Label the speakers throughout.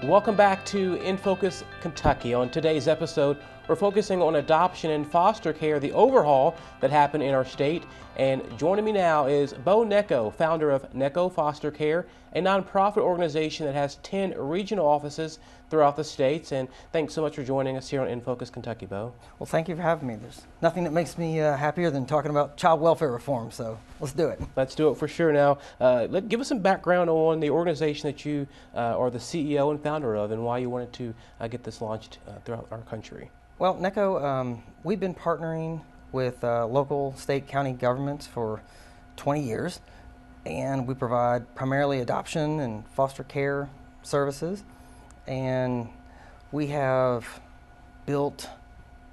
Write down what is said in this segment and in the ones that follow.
Speaker 1: Welcome back to In Focus Kentucky. On today's episode, we're focusing on adoption and foster care, the overhaul that happened in our state. And joining me now is Bo Necco, founder of Necco Foster Care, a nonprofit organization that has 10 regional offices throughout the states. And thanks so much for joining us here on In Focus Kentucky, Bo.
Speaker 2: Well, thank you for having me. There's nothing that makes me happier than talking about child welfare reform, so let's do it.
Speaker 1: Let's do it for sure. Now, give us some background on the organization that you are the CEO and founder of, and why you wanted to get this launched throughout our country.
Speaker 2: Well, Necco, we've been partnering with local, state, county governments for 20 years, and we provide primarily adoption and foster care services. And we have built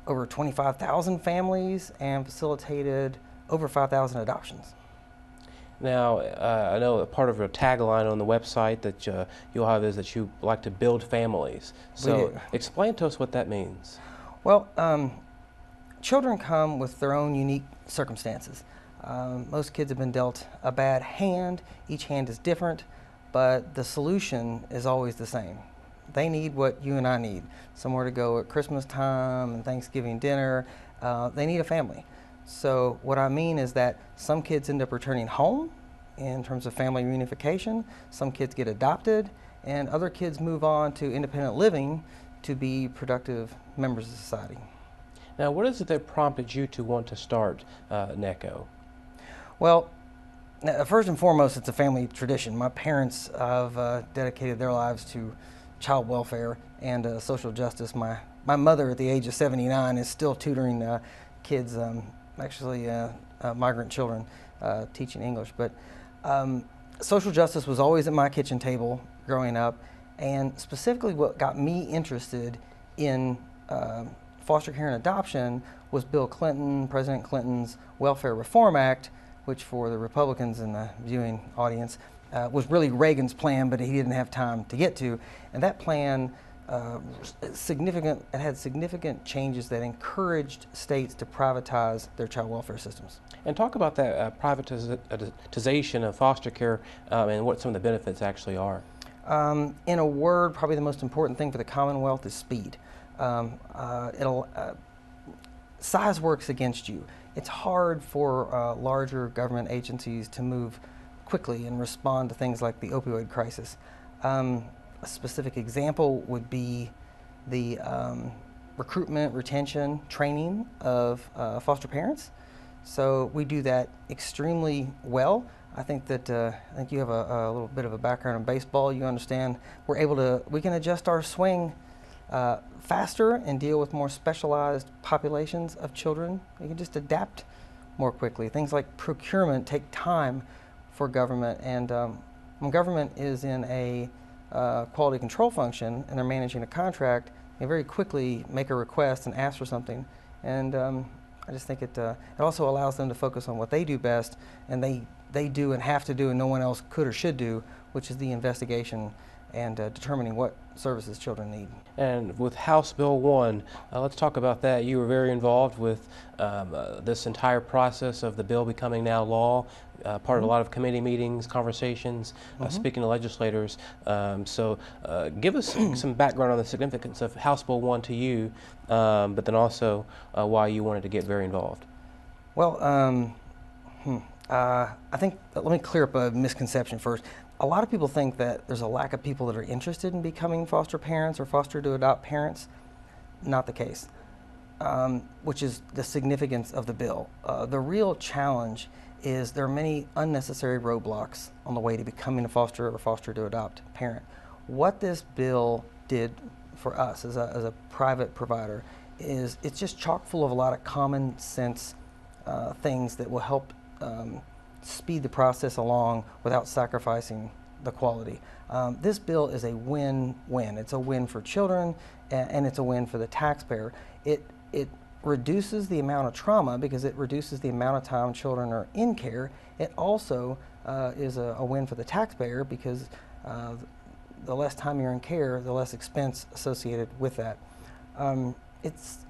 Speaker 2: over 25,000 families and facilitated over 5,000 adoptions.
Speaker 1: Now, I know a part of your tagline on the website that you'll have is that you like to build families. So explain to us what that means.
Speaker 2: Well, children come with their own unique circumstances. Most kids have been dealt a bad hand. Each hand is different, but the solution is always the same. They need what you and I need, somewhere to go at Christmas time and Thanksgiving dinner. They need a family. So what I mean is that some kids end up returning home in terms of family reunification, some kids get adopted, and other kids move on to independent living to be productive members of society.
Speaker 1: Now, what is it that prompted you to want to start Necco?
Speaker 2: Well, first and foremost, it's a family tradition. My parents have dedicated their lives to child welfare and social justice. My mother, at the age of 79, is still tutoring kids, migrant children, teaching English. But social justice was always at my kitchen table growing up, and specifically what got me interested in foster care and adoption was Bill Clinton, President Clinton's Welfare Reform Act, which for the Republicans in the viewing audience was really Reagan's plan, but he didn't have time to get to. And that plan had significant changes that encouraged states to privatize their child welfare systems.
Speaker 1: And talk about that privatization of foster care and what some of the benefits actually are.
Speaker 2: In a word, probably the most important thing for the Commonwealth is speed. Size works against you. It's hard for larger government agencies to move quickly and respond to things like the opioid crisis. A specific example would be the recruitment, retention, training of foster parents. So we do that extremely well. I think you have a little bit of a background in baseball. You understand we can adjust our swing faster and deal with more specialized populations of children. We can just adapt more quickly. Things like procurement take time for government, and when government is in a quality control function and they're managing a contract, they very quickly make a request and ask for something. And I just think it also allows them to focus on what they do best, and they do and have to do and no one else could or should do, which is the investigation and determining what services children need. And
Speaker 1: with House Bill 1, let's talk about that. You were very involved with this entire process of the bill becoming now law, part of a lot of committee meetings, conversations, speaking to legislators. So give us some background on the significance of House Bill 1 to you, but then also why you wanted to get very involved.
Speaker 2: Well, I think, let me clear up a misconception first. A lot of people think that there's a lack of people that are interested in becoming foster parents or foster to adopt parents. Not the case, which is the significance of the bill. The real challenge is there are many unnecessary roadblocks on the way to becoming a foster or foster to adopt parent. What this bill did for us as a private provider is it's just chock full of a lot of common sense things that will help speed the process along without sacrificing the quality. This bill is a win-win. It's a win for children and it's a win for the taxpayer. It reduces the amount of trauma because it reduces the amount of time children are in care. It also is a win for the taxpayer because the less time you're in care, the less expense associated with that. It's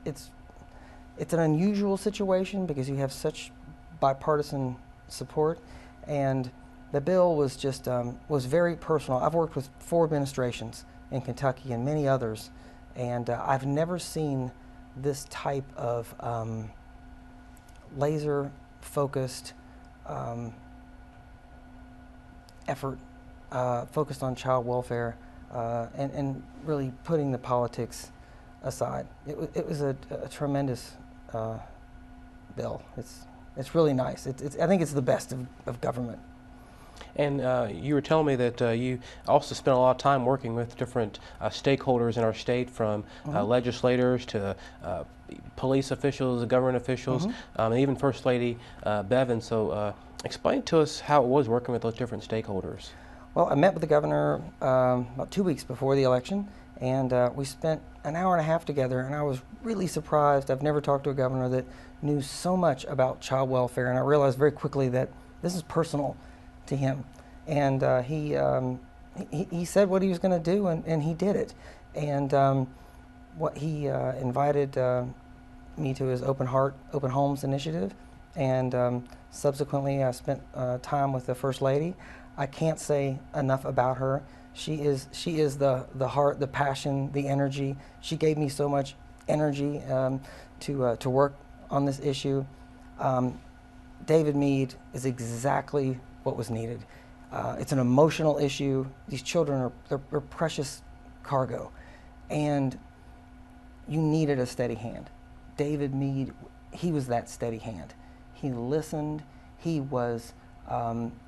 Speaker 2: an unusual situation because you have such bipartisan support, and The bill was just was very personal. I've worked with 4 administrations in Kentucky and many others, and I've never seen this type of laser-focused effort focused on child welfare and really putting the politics aside. It was a tremendous bill. It's really nice. I think it's the best of government.
Speaker 1: And you were telling me that you also spent a lot of time working with different stakeholders in our state, from legislators to police officials, government officials, and even First Lady Bevin. So explain to us how it was working with those different stakeholders.
Speaker 2: Well, I met with the governor about 2 weeks before the election, and we spent an hour and a half together, and I was really surprised. I've never talked to a governor that knew so much about child welfare, and I realized very quickly that this is personal to him. And he said what he was going to do, and he did it. And what he invited me to his Open Heart, Open Homes initiative, and subsequently I spent time with the First Lady. I can't say enough about her. She is the heart, the passion, the energy. She gave me so much energy to work on this issue. David Meade is exactly what was needed. It's an emotional issue. These children they're precious cargo, and you needed a steady hand. David Meade, he was that steady hand. He listened. He was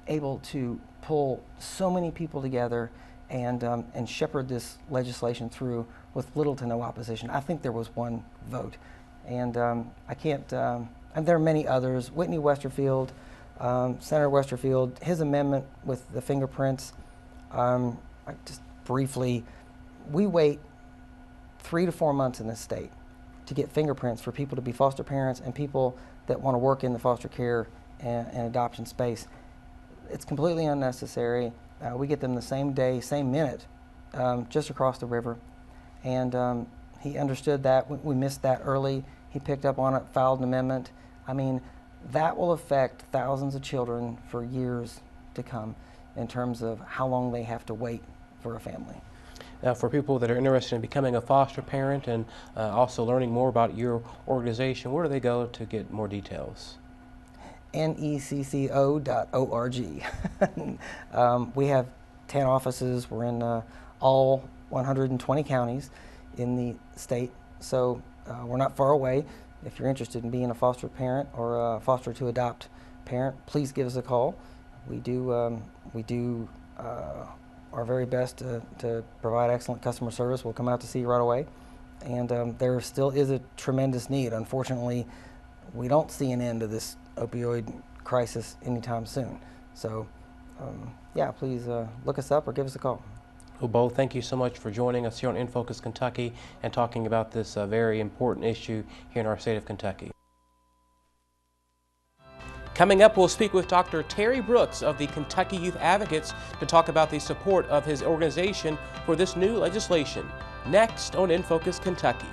Speaker 2: able to pull so many people together and shepherd this legislation through with little to no opposition. I think there was 1 vote, and I can't. And there are many others. Whitney Westerfield, Senator Westerfield, his amendment with the fingerprints. Just briefly, we wait 3 to 4 months in this state to get fingerprints for people to be foster parents and people that want to work in the foster care and adoption space. It's completely unnecessary. We get them the same day, same minute, just across the river. And he understood that. We missed that early. He picked up on it, filed an amendment. I mean, that will affect thousands of children for years to come in terms of how long they have to wait for a family.
Speaker 1: Now, for people that are interested in becoming a foster parent and also learning more about your organization, where do they go to get more details?
Speaker 2: necco.org. We have 10 offices. We're in all 120 counties in the state, so we're not far away. If you're interested in being a foster parent or a foster to adopt parent, please give us a call. We do our very best to provide excellent customer service. We'll come out to see you right away. And there still is a tremendous need. Unfortunately, we don't see an end to this opioid crisis anytime soon. So, yeah, please look us up or give us a call.
Speaker 1: Well, Bo, thank you so much for joining us here on In Focus Kentucky and talking about this very important issue here in our state of Kentucky. Coming up, we'll speak with Dr. Terry Brooks of the Kentucky Youth Advocates to talk about the support of his organization for this new legislation. Next on In Focus Kentucky.